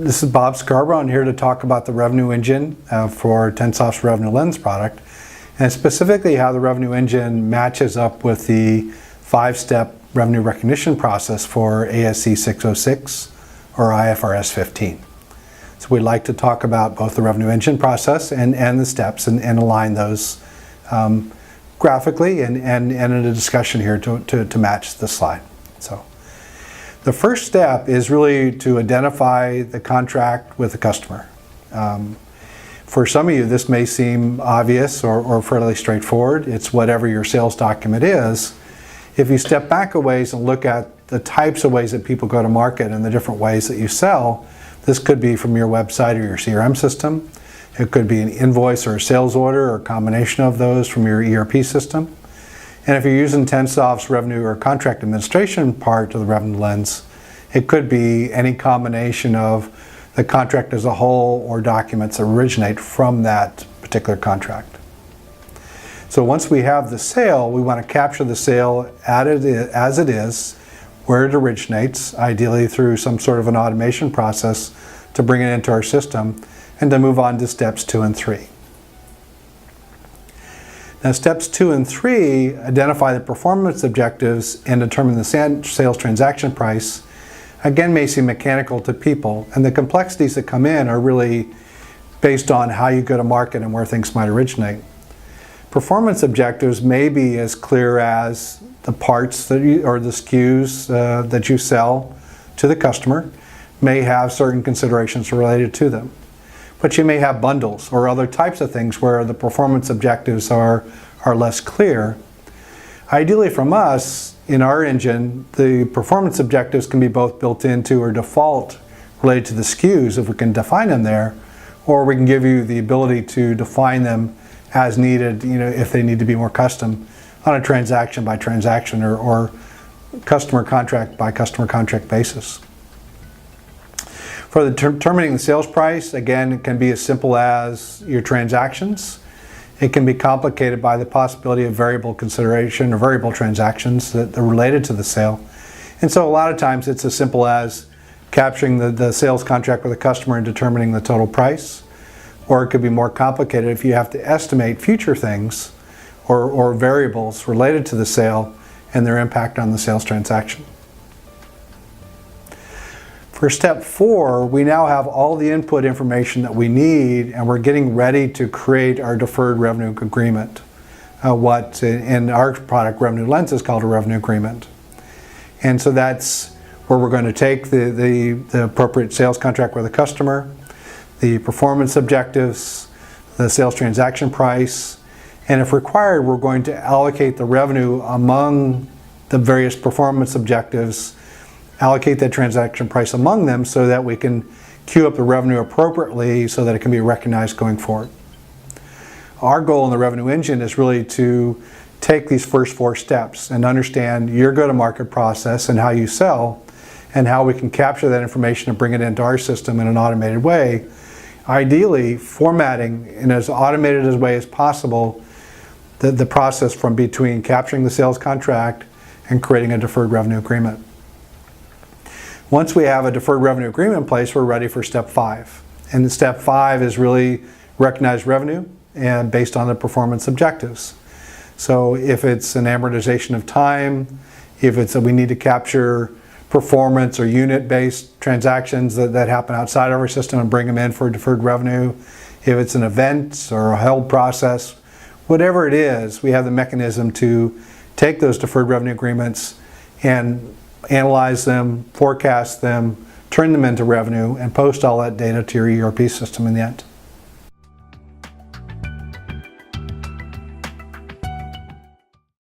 This is Bob Scarborough. I'm here to talk about the revenue engine for Tensoft's Revenue Lens product, and specifically how the revenue engine matches up with the 5-step revenue recognition process for ASC 606 or IFRS 15. So we'd like to talk about both the revenue engine process and the steps and align those graphically and in a discussion here to match the slide. So the first step is really to identify the contract with the customer. For some of you, this may seem obvious or fairly straightforward. It's whatever your sales document is. If you step back a ways and look at the types of ways that people go to market and the different ways that you sell, this could be from your website or your CRM system. It could be an invoice or a sales order or a combination of those from your ERP system. And if you're using Tensoft's revenue or contract administration part of the Revenue Lens, it could be any combination of the contract as a whole or documents that originate from that particular contract. So once we have the sale, we want to capture the sale as it is, where it originates, ideally through some sort of an automation process to bring it into our system, and to move on to steps 2 and 3. Now, steps 2 and 3 identify the performance objectives and determine the sales transaction price. Again, may seem mechanical to people, and the complexities that come in are really based on how you go to market and where things might originate. Performance objectives may be as clear as the parts or the SKUs that you sell to the customer may have certain considerations related to them. But you may have bundles or other types of things where the performance objectives are less clear. Ideally from us, in our engine, the performance objectives can be both built into or default related to the SKUs if we can define them there, or we can give you the ability to define them as needed, if they need to be more custom on a transaction by transaction or customer contract by customer contract basis. For determining the sales price, again, it can be as simple as your transactions. It can be complicated by the possibility of variable consideration or variable transactions that are related to the sale. And so a lot of times it's as simple as capturing the sales contract with a customer and determining the total price. Or it could be more complicated if you have to estimate future things or variables related to the sale and their impact on the sales transaction. For step 4, we now have all the input information that we need, and we're getting ready to create our deferred revenue agreement. What in our product Revenue Lens is called a revenue agreement. And so that's where we're going to take the appropriate sales contract with the customer, the performance objectives, the sales transaction price, and if required, we're going to allocate the revenue among the various performance objectives, allocate that transaction price among them so that we can queue up the revenue appropriately so that it can be recognized going forward. Our goal in the revenue engine is really to take these first 4 steps and understand your go-to-market process and how you sell and how we can capture that information and bring it into our system in an automated way, ideally formatting in as automated a way as possible the process from between capturing the sales contract and creating a deferred revenue agreement. Once we have a deferred revenue agreement in place, we're ready for step 5. And step 5 is really recognize revenue and based on the performance objectives. So if it's an amortization of time, if it's that we need to capture performance or unit-based transactions that happen outside of our system and bring them in for deferred revenue, if it's an event or a held process, whatever it is, we have the mechanism to take those deferred revenue agreements and analyze them, forecast them, turn them into revenue, and post all that data to your ERP system in the end.